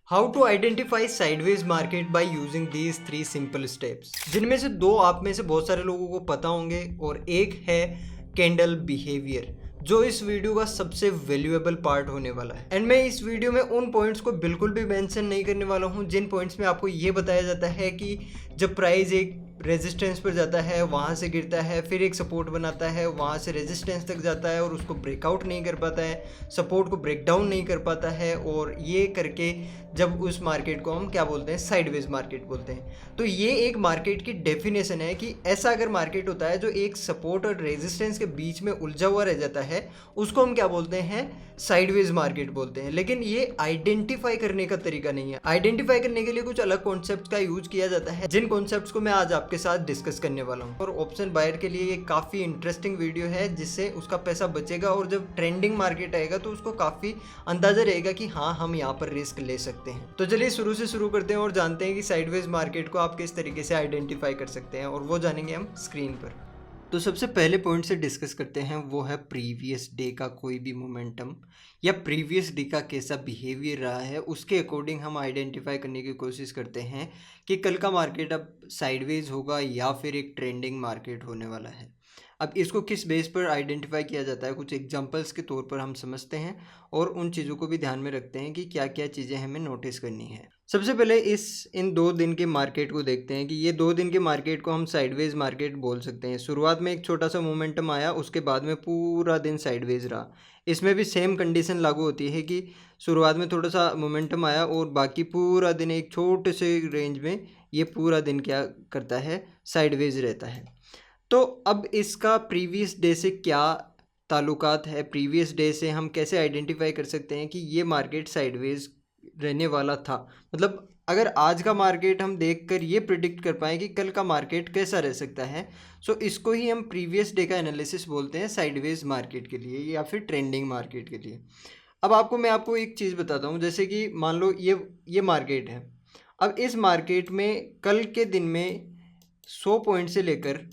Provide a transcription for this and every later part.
How to identify sideways market by using these 3 simple steps, जिनमें से 2 आप में से बहुत सारे लोगों को पता होंगे और एक है कैंडल बिहेवियर, जो इस वीडियो का सबसे वैल्यूएबल पार्ट होने वाला है। एंड मैं इस वीडियो में उन पॉइंट्स को बिल्कुल भी मेंशन नहीं करने वाला हूं जिन पॉइंट्स में आपको ये बताया जाता है कि जब प्राइस एक रेजिस्टेंस पर जाता है, वहाँ से गिरता है, फिर एक सपोर्ट बनाता है, वहाँ से रेजिस्टेंस तक जाता है और उसको ब्रेकआउट नहीं कर पाता है, सपोर्ट को ब्रेक डाउन नहीं कर पाता है, और ये करके जब उस मार्केट को हम क्या बोलते हैं, साइडवेज मार्केट बोलते हैं। तो ये एक मार्केट की डेफिनेशन है कि ऐसा अगर मार्केट होता है जो एक सपोर्ट और रेजिस्टेंस के बीच में उलझा हुआ रह जाता है, उसको हम क्या बोलते हैं, साइडवेज मार्केट बोलते हैं। लेकिन ये आइडेंटिफाई करने का तरीका नहीं है। आइडेंटिफाई करने के लिए कुछ अलग कॉन्सेप्ट का यूज किया जाता है, जिन कॉन्सेप्ट्स को मैं आज आपके साथ डिस्कस करने वाला हूँ। और ऑप्शन बायर के लिए ये काफ़ी इंटरेस्टिंग वीडियो है, जिससे उसका पैसा बचेगा और जब ट्रेंडिंग मार्केट आएगा तो उसको काफ़ी अंदाजा रहेगा कि हाँ, हम यहाँ पर रिस्क ले सकते हैं। तो चलिए शुरू से शुरू करते हैं और जानते हैं कि साइडवेज मार्केट को आप किस तरीके से आइडेंटिफाई कर सकते हैं, और वो जानेंगे हम स्क्रीन पर। तो सबसे पहले पॉइंट से डिस्कस करते हैं, वो है प्रीवियस डे का कोई भी मोमेंटम या प्रीवियस डे का कैसा बिहेवियर रहा है, उसके अकॉर्डिंग हम आइडेंटिफाई करने की कोशिश करते हैं कि कल का मार्केट अब साइडवेज होगा या फिर एक ट्रेंडिंग मार्केट होने वाला है। अब इसको किस बेस पर आइडेंटिफाई किया जाता है, कुछ एग्जांपल्स के तौर पर हम समझते हैं और उन चीज़ों को भी ध्यान में रखते हैं कि क्या क्या चीज़ें हमें नोटिस करनी है। सबसे पहले इन 2 दिन के मार्केट को देखते हैं कि ये 2 दिन के मार्केट को हम साइडवेज मार्केट बोल सकते हैं। शुरुआत में एक छोटा सा मोमेंटम आया, उसके बाद में पूरा दिन साइडवेज रहा। इसमें भी सेम कंडीशन लागू होती है कि शुरुआत में थोड़ा सा मोमेंटम आया और बाकी पूरा दिन एक छोटे से रेंज में ये पूरा दिन क्या करता है, साइडवेज रहता है। तो अब इसका प्रीवियस डे से क्या ताल्लुकात है, प्रीवियस डे से हम कैसे आइडेंटिफाई कर सकते हैं कि ये मार्केट साइडवेज रहने वाला था। मतलब अगर आज का मार्केट हम देखकर ये प्रिडिक्ट कर पाएँ कि कल का मार्केट कैसा रह सकता है, सो इसको ही हम प्रीवियस डे का एनालिसिस बोलते हैं साइडवेज मार्केट के लिए या फिर ट्रेंडिंग मार्केट के लिए। अब मैं आपको एक चीज़ बताता हूँ, जैसे कि मान लो ये मार्केट है। अब इस मार्केट में कल के दिन में 100 पॉइंट से लेकर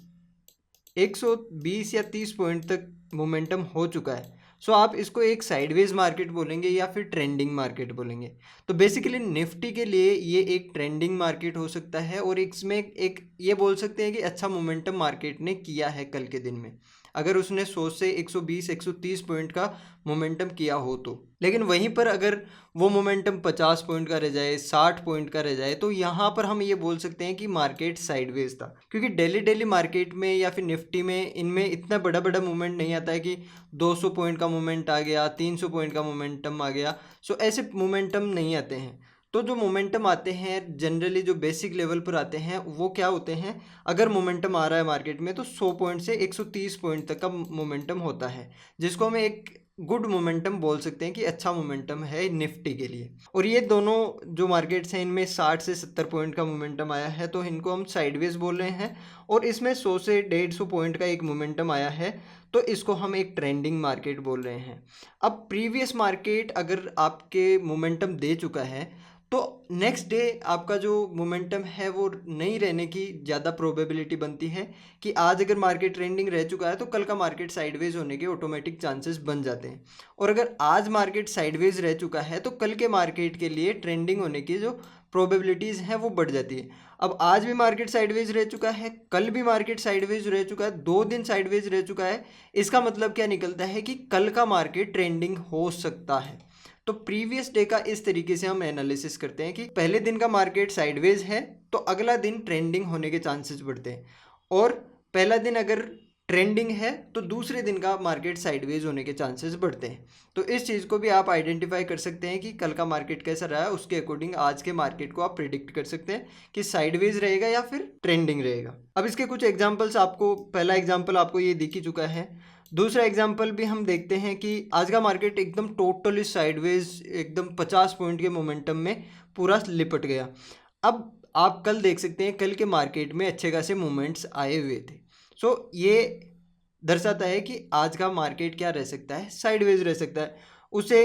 120 या 30 पॉइंट तक मोमेंटम हो चुका है। सो आप इसको एक साइडवेज मार्केट बोलेंगे या फिर ट्रेंडिंग मार्केट बोलेंगे। तो बेसिकली निफ्टी के लिए ये एक ट्रेंडिंग मार्केट हो सकता है और इसमें एक ये बोल सकते हैं कि अच्छा मोमेंटम मार्केट ने किया है कल के दिन में, अगर उसने 100 से 120 130 पॉइंट का मोमेंटम किया हो तो। लेकिन वहीं पर अगर वो मोमेंटम 50 पॉइंट का रह जाए, 60 पॉइंट का रह जाए, तो यहाँ पर हम ये बोल सकते हैं कि मार्केट साइडवेज था। क्योंकि डेली मार्केट में या फिर निफ्टी में इनमें इतना बड़ा बड़ा मूवमेंट नहीं आता है कि 200 पॉइंट का मूवमेंट आ गया, 300 पॉइंट का मोमेंटम आ गया। सो ऐसे मोमेंटम नहीं आते हैं। तो जो मोमेंटम आते हैं जनरली जो बेसिक लेवल पर आते हैं, वो क्या होते हैं, अगर मोमेंटम आ रहा है मार्केट में तो 100 पॉइंट से 130 पॉइंट तक का मोमेंटम होता है, जिसको हम एक गुड मोमेंटम बोल सकते हैं कि अच्छा मोमेंटम है निफ्टी के लिए। और ये दोनों जो मार्केट्स हैं, इनमें 60 से 70 पॉइंट का मोमेंटम आया है, तो इनको हम साइडवेज बोल रहे हैं। और इसमें 100 से 150 पॉइंट का एक मोमेंटम आया है, तो इसको हम एक ट्रेंडिंग मार्केट बोल रहे हैं। अब प्रीवियस मार्केट अगर आपके मोमेंटम दे चुका है, तो नेक्स्ट डे आपका जो मोमेंटम है वो नहीं रहने की ज़्यादा प्रोबेबिलिटी बनती है कि आज अगर मार्केट ट्रेंडिंग रह चुका है तो कल का मार्केट साइडवेज होने के ऑटोमेटिक चांसेस बन जाते हैं। और अगर आज मार्केट साइडवेज रह चुका है तो कल के मार्केट के लिए ट्रेंडिंग होने की जो प्रोबेबिलिटीज़ हैं वो बढ़ जाती है। अब आज भी मार्केट साइडवेज रह चुका है, कल भी मार्केट साइडवेज रह चुका है, 2 दिन साइडवेज रह चुका है, इसका मतलब क्या निकलता है कि कल का मार्केट ट्रेंडिंग हो सकता है। तो प्रीवियस डे का इस तरीके से हम एनालिसिस करते हैं कि पहले दिन का मार्केट साइडवेज है तो अगला दिन ट्रेंडिंग होने के चांसेस बढ़ते हैं, और पहला दिन अगर ट्रेंडिंग है तो दूसरे दिन का मार्केट साइडवेज होने के चांसेस बढ़ते हैं। तो इस चीज़ को भी आप आइडेंटिफाई कर सकते हैं कि कल का मार्केट कैसा रहा है, उसके अकॉर्डिंग आज के मार्केट को आप प्रिडिक्ट कर सकते हैं कि साइडवेज रहेगा या फिर ट्रेंडिंग रहेगा। अब इसके कुछ एग्जाम्पल्स आपको, पहला एग्जाम्पल आपको ये दिख ही चुका है, दूसरा एग्जाम्पल भी हम देखते हैं कि आज का मार्केट एकदम टोटली साइडवेज, एकदम 50 पॉइंट के मोमेंटम में पूरा लिपट गया। अब आप कल देख सकते हैं, कल के मार्केट में अच्छे खासे मूवमेंट्स आए हुए थे। सो ये दर्शाता है कि आज का मार्केट क्या रह सकता है, साइडवेज रह सकता है। उसे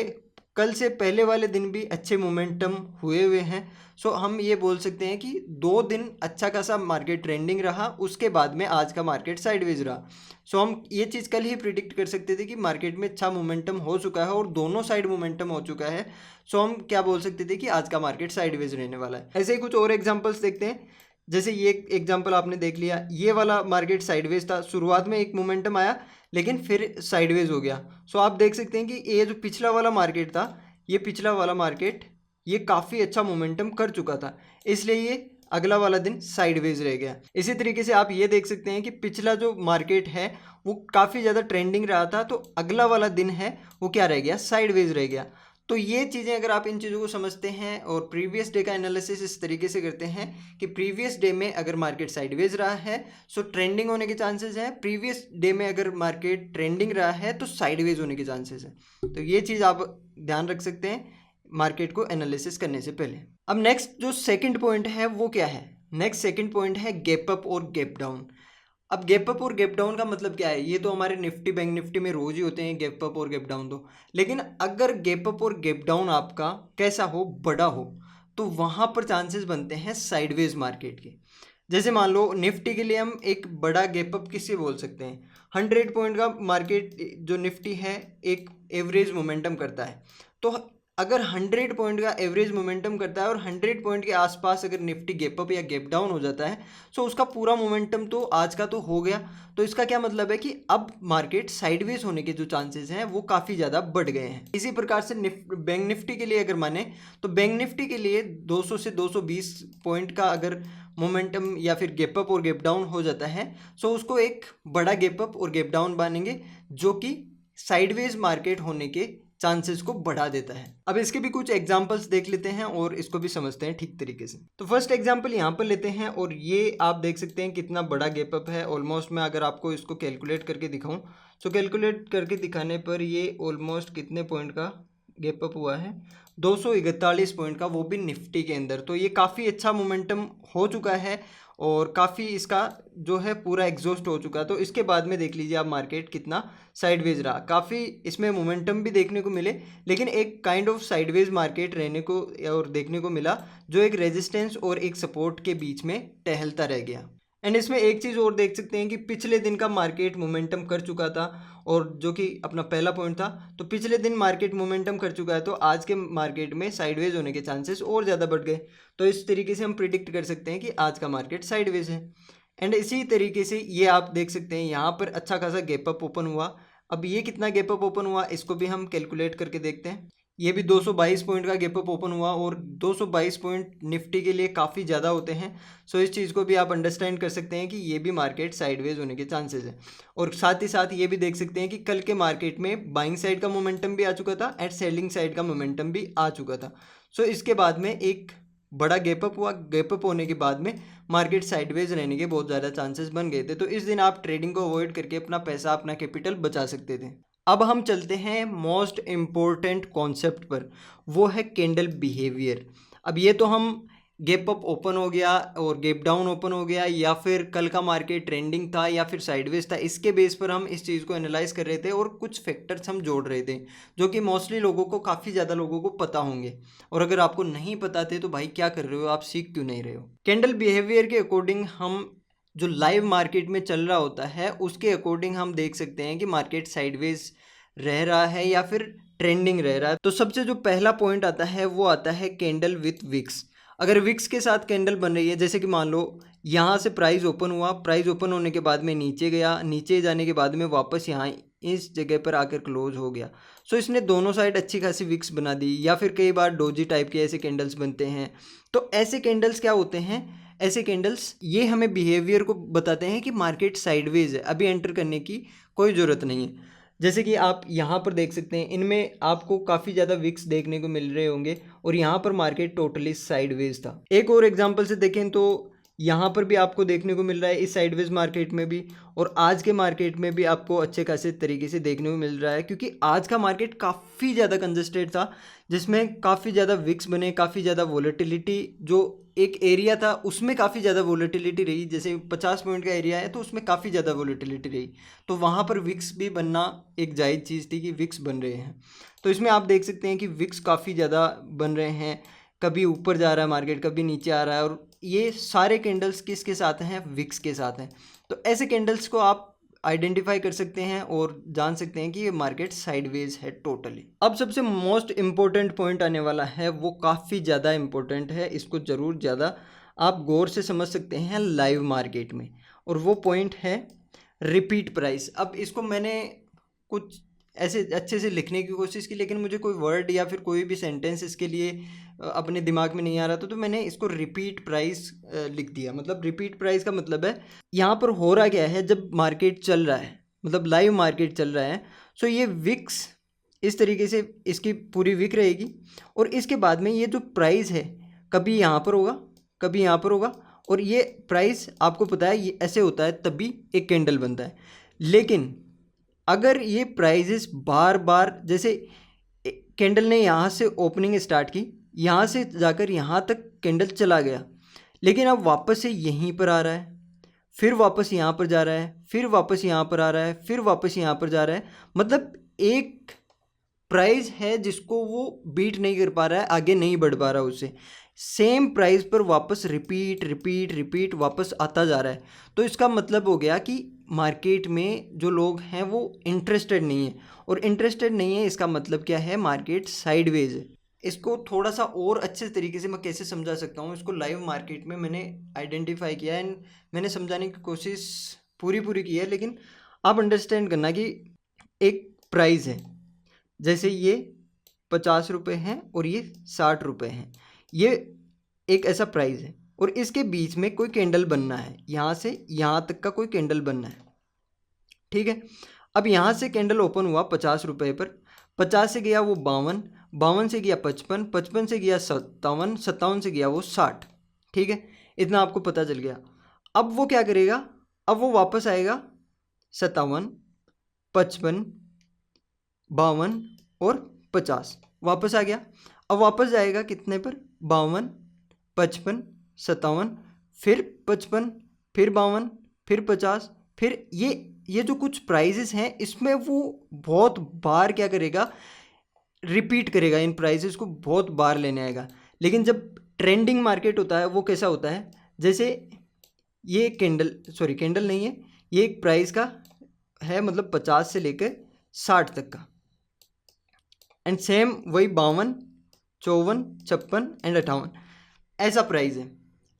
कल से पहले वाले दिन भी अच्छे मोमेंटम हुए हैं। सो हम ये बोल सकते हैं कि 2 दिन अच्छा खासा मार्केट ट्रेंडिंग रहा, उसके बाद में आज का मार्केट साइडवेज रहा। सो हम ये चीज़ कल ही प्रिडिक्ट कर सकते थे कि मार्केट में अच्छा मोमेंटम हो चुका है और दोनों साइड मोमेंटम हो चुका है। सो हम क्या बोल सकते थे कि आज का मार्केट साइडवेज रहने वाला है। ऐसे ही कुछ और एग्जांपल्स देखते हैं। जैसे ये एग्जांपल आपने देख लिया, ये वाला मार्केट साइडवेज था, शुरुआत में एक मोमेंटम आया लेकिन फिर साइडवेज हो गया। सो आप देख सकते हैं कि ये जो पिछला वाला मार्केट था, ये पिछला वाला मार्केट ये काफ़ी अच्छा मोमेंटम कर चुका था, इसलिए ये अगला वाला दिन साइडवेज रह गया। इसी तरीके से आप ये देख सकते हैं कि पिछला जो मार्केट है वो काफ़ी ज़्यादा ट्रेंडिंग रहा था, तो अगला वाला दिन है वो क्या रह गया, साइडवेज रह गया। तो ये चीज़ें अगर आप इन चीज़ों को समझते हैं और प्रीवियस डे का एनालिसिस इस तरीके से करते हैं कि प्रीवियस डे में अगर मार्केट साइडवेज रहा है सो ट्रेंडिंग होने के चांसेस हैं, प्रीवियस डे में अगर मार्केट ट्रेंडिंग रहा है तो साइडवेज होने के चांसेस हैं। तो ये चीज़ आप ध्यान रख सकते हैं मार्केट को एनालिसिस करने से पहले। अब नेक्स्ट जो सेकंड पॉइंट है वो क्या है, नेक्स्ट सेकंड पॉइंट है गैप अप और गैप डाउन। अब गैप अप और गैप डाउन का मतलब क्या है, ये तो हमारे निफ्टी बैंक निफ्टी में रोज ही होते हैं गैप अप और गैप डाउन तो, लेकिन अगर गैप अप और गैप डाउन आपका कैसा हो, बड़ा हो, तो वहाँ पर चांसेस बनते हैं साइडवेज मार्केट के। जैसे मान लो निफ्टी के लिए हम एक बड़ा गैप अप किससे बोल सकते हैं, 100 पॉइंट का मार्केट जो निफ्टी है एक एवरेज मोमेंटम करता है, तो अगर 100 पॉइंट का एवरेज मोमेंटम करता है और 100 पॉइंट के आसपास अगर निफ्टी गैप अप या गैप डाउन हो जाता है तो उसका पूरा मोमेंटम तो आज का तो हो गया। तो इसका क्या मतलब है कि अब मार्केट साइडवेज होने के जो चांसेस हैं वो काफ़ी ज़्यादा बढ़ गए हैं। इसी प्रकार से बैंक निफ्टी के लिए अगर माने तो बैंक निफ्टी के लिए 200 से 220 पॉइंट का अगर मोमेंटम या फिर गैप अप और गैप डाउन हो जाता है सो उसको एक बड़ा गैप अप और गैप डाउन मानेंगे, जो कि साइडवेज मार्केट होने के चांसेस को बढ़ा देता है। अब इसके भी कुछ एग्जांपल्स देख लेते हैं और इसको भी समझते हैं ठीक तरीके से। तो फर्स्ट एग्जांपल यहाँ पर लेते हैं और ये आप देख सकते हैं कितना बड़ा गैप अप है। ऑलमोस्ट मैं अगर आपको इसको कैलकुलेट करके दिखाऊं तो कैलकुलेट करके दिखाने पर ये ऑलमोस्ट कितने पॉइंट का गैप अप हुआ है, 241 पॉइंट का, वो भी निफ्टी के अंदर। तो ये काफ़ी अच्छा मोमेंटम हो चुका है और काफ़ी इसका जो है पूरा एग्जॉस्ट हो चुका है। तो इसके बाद में देख लीजिए आप मार्केट कितना साइडवेज रहा, काफ़ी इसमें मोमेंटम भी देखने को मिले, लेकिन एक काइंड ऑफ साइडवेज मार्केट रहने को और देखने को मिला जो एक रेजिस्टेंस और एक सपोर्ट के बीच में टहलता रह गया। एंड इसमें एक चीज़ और देख सकते हैं कि पिछले दिन का मार्केट मोमेंटम कर चुका था और जो कि अपना पहला पॉइंट था, तो पिछले दिन मार्केट मोमेंटम कर चुका है, तो आज के मार्केट में साइडवेज होने के चांसेस और ज़्यादा बढ़ गए। तो इस तरीके से हम प्रिडिक्ट कर सकते हैं कि आज का मार्केट साइडवेज है। एंड इसी तरीके से ये आप देख सकते हैं यहाँ पर अच्छा खासा गैप अप ओपन हुआ। अब ये कितना गैप अप ओपन हुआ इसको भी हम कैलकुलेट करके देखते हैं। ये भी 222 पॉइंट का गैप अप ओपन हुआ और 222 पॉइंट निफ्टी के लिए काफ़ी ज़्यादा होते हैं। सो इस चीज़ को भी आप अंडरस्टैंड कर सकते हैं कि ये भी मार्केट साइडवेज होने के चांसेस है। और साथ ही साथ ये भी देख सकते हैं कि कल के मार्केट में बाइंग साइड का मोमेंटम भी आ चुका था एंड सेलिंग साइड का मोमेंटम भी आ चुका था। सो इसके बाद में एक बड़ा गैप अप हुआ, गैप अप होने के बाद में मार्केट साइडवेज रहने के बहुत ज़्यादा चांसेस बन गए थे। तो इस दिन आप ट्रेडिंग को अवॉइड करके अपना पैसा, अपना कैपिटल बचा सकते थे। अब हम चलते हैं मोस्ट इम्पोर्टेंट कॉन्सेप्ट पर, वो है कैंडल बिहेवियर। अब ये तो हम गैप अप ओपन हो गया और गैप डाउन ओपन हो गया, या फिर कल का मार्केट ट्रेंडिंग था या फिर साइडवेज था, इसके बेस पर हम इस चीज़ को एनालाइज कर रहे थे और कुछ फैक्टर्स हम जोड़ रहे थे जो कि मोस्टली लोगों को, काफ़ी ज़्यादा लोगों को पता होंगे। और अगर आपको नहीं पता थे तो भाई क्या कर रहे हो, आप सीख क्यों नहीं रहे हो। कैंडल बिहेवियर के अकॉर्डिंग हम जो लाइव मार्केट में चल रहा होता है उसके अकॉर्डिंग हम देख सकते हैं कि मार्केट साइडवेज रह रहा है या फिर ट्रेंडिंग रह रहा है। तो सबसे जो पहला पॉइंट आता है वो आता है कैंडल विथ विक्स। अगर विक्स के साथ कैंडल बन रही है, जैसे कि मान लो यहाँ से प्राइस ओपन हुआ, प्राइस ओपन होने के बाद में नीचे गया, नीचे जाने के बाद में वापस यहाँ इस जगह पर आकर क्लोज हो गया। सो इसने दोनों साइड अच्छी खासी विक्स बना दी, या फिर कई बार डोजी टाइप के ऐसे कैंडल्स बनते हैं। तो ऐसे कैंडल्स क्या होते हैं, ऐसे कैंडल्स ये हमें बिहेवियर को बताते हैं कि मार्केट साइडवेज है, अभी एंटर करने की कोई ज़रूरत नहीं है। जैसे कि आप यहाँ पर देख सकते हैं, इनमें आपको काफ़ी ज़्यादा विक्स देखने को मिल रहे होंगे और यहाँ पर मार्केट टोटली साइडवेज था। एक और एग्जांपल से देखें तो यहाँ पर भी आपको देखने को मिल रहा है इस साइडवेज मार्केट में भी, और आज के मार्केट में भी आपको अच्छे खासे तरीके से देखने को मिल रहा है, क्योंकि आज का मार्केट काफ़ी ज़्यादा कंजस्टेड था जिसमें काफ़ी ज़्यादा विक्स बने, काफ़ी ज़्यादा वोलेटिलिटी, जो एक एरिया था उसमें काफ़ी ज़्यादा वोलेटिलिटी रही। जैसे 50 पॉइंट का एरिया है तो उसमें काफ़ी ज़्यादा वोलेटिलिटी रही, तो वहाँ पर विक्स भी बनना एक जायज़ चीज़ थी कि विक्स बन रहे हैं। तो तो इसमें आप देख सकते हैं कि विक्स काफ़ी ज़्यादा बन रहे हैं, कभी ऊपर जा रहा है मार्केट, कभी नीचे आ रहा है, और ये सारे कैंडल्स किसके साथ हैं, विक्स के साथ हैं। तो ऐसे कैंडल्स को आप आइडेंटिफाई कर सकते हैं और जान सकते हैं कि ये मार्केट साइडवेज है टोटली। अब सबसे मोस्ट इम्पोर्टेंट पॉइंट आने वाला है, वो काफ़ी ज़्यादा इम्पोर्टेंट है, इसको ज़रूर ज़्यादा आप गौर से समझ सकते हैं लाइव मार्केट में, और वो पॉइंट है रिपीट प्राइस। अब इसको मैंने कुछ ऐसे अच्छे से लिखने की कोशिश की, लेकिन मुझे कोई वर्ड या फिर कोई भी सेंटेंस इसके लिए अपने दिमाग में नहीं आ रहा था, तो मैंने इसको रिपीट प्राइस लिख दिया। मतलब रिपीट प्राइस का मतलब है यहाँ पर हो रहा क्या है, जब मार्केट चल रहा है, मतलब लाइव मार्केट चल रहा है, सो ये विक्स इस तरीके से इसकी पूरी विक रहेगी, और इसके बाद में ये जो प्राइस है कभी यहाँ पर होगा, कभी यहाँ पर होगा, और ये प्राइस आपको पता है ये ऐसे होता है, तभी एक कैंडल बनता है। लेकिन अगर ये प्राइजेस बार बार, जैसे कैंडल ने यहाँ से ओपनिंग स्टार्ट की, यहाँ से जाकर यहाँ तक कैंडल चला गया, लेकिन अब वापस से यहीं पर आ रहा है, फिर वापस यहाँ पर जा रहा है, फिर वापस यहाँ पर आ रहा है, फिर वापस यहाँ पर जा रहा है, मतलब एक प्राइस है जिसको वो बीट नहीं कर पा रहा है, आगे नहीं बढ़ पा रहा उससे, सेम प्राइस पर वापस रिपीट रिपीट रिपीट वापस आता जा रहा है। तो इसका मतलब हो गया कि मार्केट में जो लोग हैं वो इंटरेस्टेड नहीं है, और इंटरेस्टेड नहीं है इसका मतलब क्या है, मार्केट साइडवेज है। इसको थोड़ा सा और अच्छे तरीके से मैं कैसे समझा सकता हूँ, इसको लाइव मार्केट में मैंने आइडेंटिफाई किया है, एंड मैंने समझाने की कोशिश पूरी की है, लेकिन आप अंडरस्टैंड करना कि एक प्राइस है, जैसे ये 50 रुपये हैं और ये 60 रुपये हैं, ये एक ऐसा प्राइस है, और इसके बीच में कोई कैंडल बनना है, यहाँ से यहाँ तक का कोई कैंडल बनना है, ठीक है। अब यहाँ से कैंडल ओपन हुआ 50 रुपये पर, 50 से गया वो 52, 52 से गया 55, 55 से गया 57, 57 से गया वो 60, ठीक है। इतना आपको पता चल गया। अब वो क्या करेगा, अब वो वापस आएगा 57, 55, 52 और 50, वापस आ गया। अब वापस जाएगा कितने पर, 52, 55, 57, फिर 55, फिर 52, फिर 50, फिर ये जो कुछ प्राइजेस हैं इसमें वो बहुत बार क्या करेगा, रिपीट करेगा, इन प्राइजेस को बहुत बार लेने आएगा। लेकिन जब ट्रेंडिंग मार्केट होता है वो कैसा होता है, जैसे ये कैंडल नहीं है, ये एक प्राइस का है, मतलब 50 से लेकर 60 तक का, एंड सेम वही 52, 54, 56 एंड 58 ऐसा प्राइस है।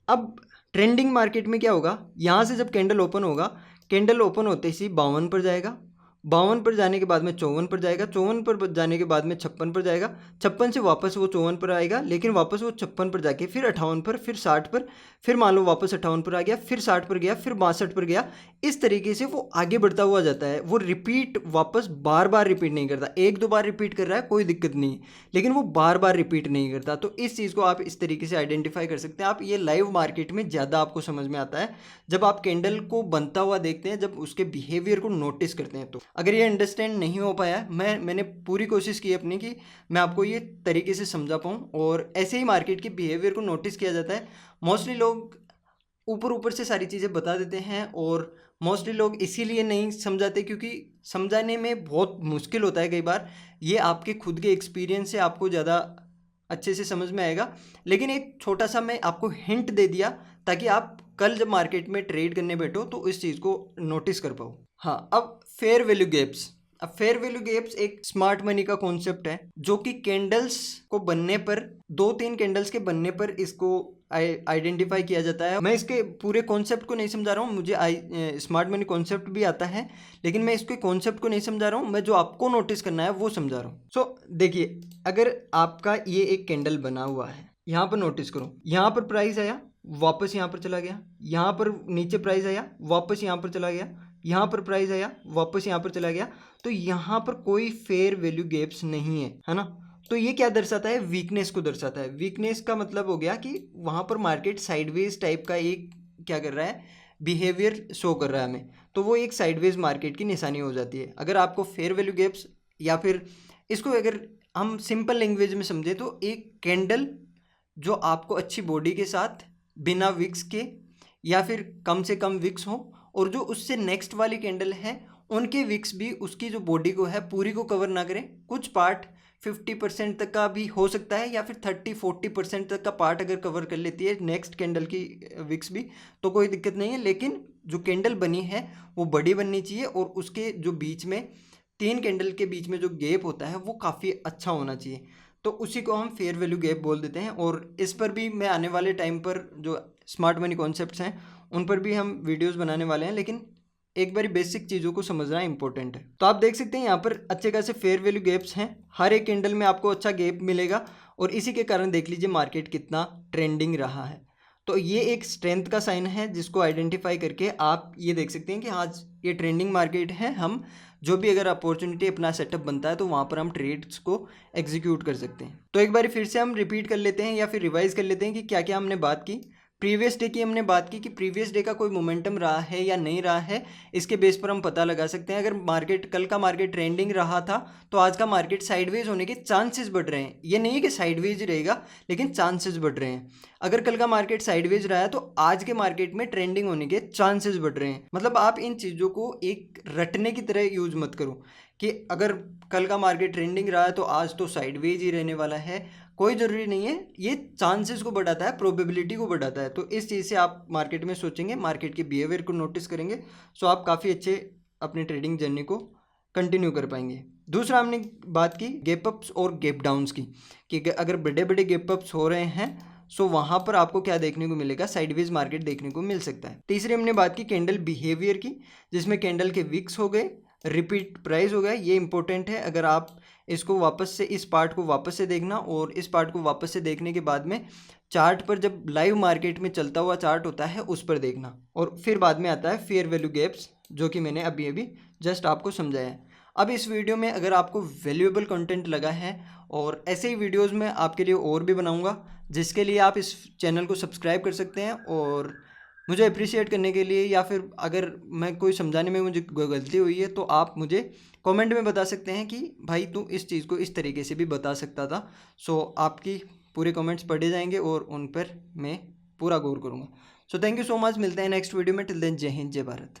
अब ट्रेंडिंग मार्केट में क्या होगा, यहाँ से जब कैंडल ओपन होगा, कैंडल ओपन होते ही 52 पर जाएगा, 52 पर जाने के बाद में 54 पर जाएगा, 54 पर जाने के बाद में 56 पर जाएगा, 56 से वापस वो 54 पर आएगा, लेकिन वापस वो 56 पर जाके फिर 58 पर, फिर 60 पर, फिर मान लो वापस 58 पर आ गया, फिर 60 पर गया, फिर 62 पर गया। इस तरीके से वो आगे बढ़ता हुआ जाता है। वो रिपीट वापस बार बार रिपीट नहीं करता, एक दो बार रिपीट कर रहा है कोई दिक्कत नहीं, लेकिन वो बार बार रिपीट नहीं करता। तो इस चीज़ को आप इस तरीके से आइडेंटिफाई कर सकते हैं। आप ये लाइव मार्केट में ज़्यादा आपको समझ में आता है जब आप कैंडल को बनता हुआ देखते हैं, जब उसके बिहेवियर को नोटिस करते हैं। तो अगर ये अंडरस्टैंड नहीं हो पाया, मैंने पूरी कोशिश की अपनी कि मैं आपको ये तरीके से समझा पाऊँ, और ऐसे ही मार्केट के बिहेवियर को नोटिस किया जाता है। मोस्टली लोग ऊपर से सारी चीज़ें बता देते हैं, और मोस्टली लोग इसीलिए नहीं समझाते क्योंकि समझाने में बहुत मुश्किल होता है कई बार। ये आपके खुद के एक्सपीरियंस से आपको ज़्यादा अच्छे से समझ में आएगा। लेकिन एक छोटा सा मैं आपको हिंट दे दिया ताकि आप कल जब मार्केट में ट्रेड करने बैठो तो इस चीज़ को नोटिस कर पाओ। हाँ, अब फेयर वैल्यू गैप्स। अब फेयर वैल्यू गैप्स एक स्मार्ट मनी का कॉन्सेप्ट है जो कि कैंडल्स को बनने पर, 2-3 कैंडल्स के बनने पर इसको आइडेंटिफाई किया जाता है। मैं इसके पूरे कॉन्सेप्ट को नहीं समझा रहा हूँ, मुझे स्मार्ट मनी कॉन्सेप्ट भी आता है, लेकिन मैं इसके कॉन्सेप्ट को नहीं समझा रहा हूँ, मैं जो आपको नोटिस करना है वो समझा रहा हूँ। सो देखिए, अगर आपका ये एक कैंडल बना हुआ है, यहाँ पर नोटिस करो, यहाँ पर प्राइस आया, वापस यहाँ पर चला गया, यहाँ पर नीचे प्राइस आया, वापस यहाँ पर चला गया, यहाँ पर प्राइस आया, वापस यहाँ पर चला गया। तो यहाँ पर कोई फेयर वैल्यू गैप्स नहीं है ना। तो ये क्या दर्शाता है, वीकनेस को दर्शाता है। वीकनेस का मतलब हो गया कि वहाँ पर मार्केट साइडवेज टाइप का एक क्या कर रहा है, बिहेवियर शो कर रहा है हमें, तो वो एक साइडवेज मार्केट की निशानी हो जाती है। अगर आपको फेयर वैल्यू गैप्स, या फिर इसको अगर हम सिंपल लैंग्वेज में समझे तो एक कैंडल जो आपको अच्छी बॉडी के साथ बिना विक्स के या फिर कम से कम विक्स हो, और जो उससे नेक्स्ट वाली कैंडल है उनके विक्स भी उसकी जो बॉडी को है पूरी को कवर ना करें, कुछ पार्ट 50% तक का भी हो सकता है, या फिर 30-40% तक का पार्ट अगर कवर कर लेती है नेक्स्ट कैंडल की विक्स भी, तो कोई दिक्कत नहीं है। लेकिन जो कैंडल बनी है वो बड़ी बननी चाहिए, और उसके जो बीच में 3 कैंडल के बीच में जो गैप होता है वो काफ़ी अच्छा होना चाहिए। तो उसी को हम फेयर वैल्यू गैप बोल देते हैं, और इस पर भी मैं आने वाले टाइम पर जो स्मार्ट मनी कॉन्सेप्ट्स हैं उन पर भी हम वीडियोस बनाने वाले हैं, लेकिन एक बारी बेसिक चीज़ों को समझना इंपॉर्टेंट है। तो आप देख सकते हैं यहाँ पर अच्छे खासे फेयर वैल्यू गैप्स हैं, हर एक कैंडल में आपको अच्छा गैप मिलेगा, और इसी के कारण देख लीजिए मार्केट कितना ट्रेंडिंग रहा है। तो ये एक स्ट्रेंथ का साइन है जिसको आइडेंटिफाई करके आप ये देख सकते हैं कि आज ये ट्रेंडिंग मार्केट है, हम जो भी अगर अपॉर्चुनिटी अपना सेटअप बनता है तो वहाँ पर हम ट्रेड्स को एग्जीक्यूट कर सकते हैं। तो एक बार फिर से हम रिपीट कर लेते हैं या फिर रिवाइज कर लेते हैं कि क्या क्या हमने बात की। प्रीवियस डे की हमने बात की कि प्रीवियस डे का कोई मोमेंटम रहा है या नहीं रहा है, इसके बेस पर हम पता लगा सकते हैं। अगर मार्केट कल का मार्केट ट्रेंडिंग रहा था तो आज का मार्केट साइडवेज होने के चांसेस बढ़ रहे हैं। ये नहीं है कि साइडवेज रहेगा, लेकिन चांसेस बढ़ रहे हैं। अगर कल का मार्केट साइडवेज रहा है तो आज के मार्केट में ट्रेंडिंग होने के चांसेस बढ़ रहे हैं। मतलब आप इन चीज़ों को एक रटने की तरह यूज मत करो कि अगर कल का मार्केट ट्रेंडिंग रहा है तो आज तो साइडवेज ही रहने वाला है, कोई ज़रूरी नहीं है। ये चांसेस को बढ़ाता है, प्रोबेबिलिटी को बढ़ाता है। तो इस चीज़ से आप मार्केट में सोचेंगे, मार्केट के बिहेवियर को नोटिस करेंगे, सो आप काफ़ी अच्छे अपनी ट्रेडिंग जर्नी को कंटिन्यू कर पाएंगे। दूसरा हमने बात की गैप अप्स और गैप डाउन्स की, कि अगर बड़े बड़े गैप अप्स हो रहे हैं सो वहाँ पर आपको क्या देखने को मिलेगा, साइडवेज मार्केट देखने को मिल सकता है। तीसरी हमने बात की कैंडल बिहेवियर की, जिसमें कैंडल के विक्स हो गए, रिपीट प्राइस हो गया। ये इंपॉर्टेंट है, अगर आप इसको वापस से इस पार्ट को वापस से देखना और इस पार्ट को वापस से देखने के बाद में चार्ट पर जब लाइव मार्केट में चलता हुआ चार्ट होता है उस पर देखना, और फिर बाद में आता है फेयर वैल्यू गैप्स, जो कि मैंने अभी अभी जस्ट आपको समझाया है। अब इस वीडियो में अगर आपको वैल्यूएबल कंटेंट लगा है, और ऐसे ही वीडियोस मैं आपके लिए और भी बनाऊंगा, जिसके लिए आप इस चैनल को सब्सक्राइब कर सकते हैं। और मुझे अप्रिशिएट करने के लिए, या फिर अगर मैं कोई समझाने में मुझे गलती हुई है तो आप मुझे कमेंट में बता सकते हैं कि भाई तू इस चीज़ को इस तरीके से भी बता सकता था। सो आपकी पूरे कमेंट्स पढ़े जाएंगे और उन पर मैं पूरा गौर करूँगा। So thank you so much, मिलते हैं नेक्स्ट वीडियो में। टिल देन जय हिंद, जय भारत।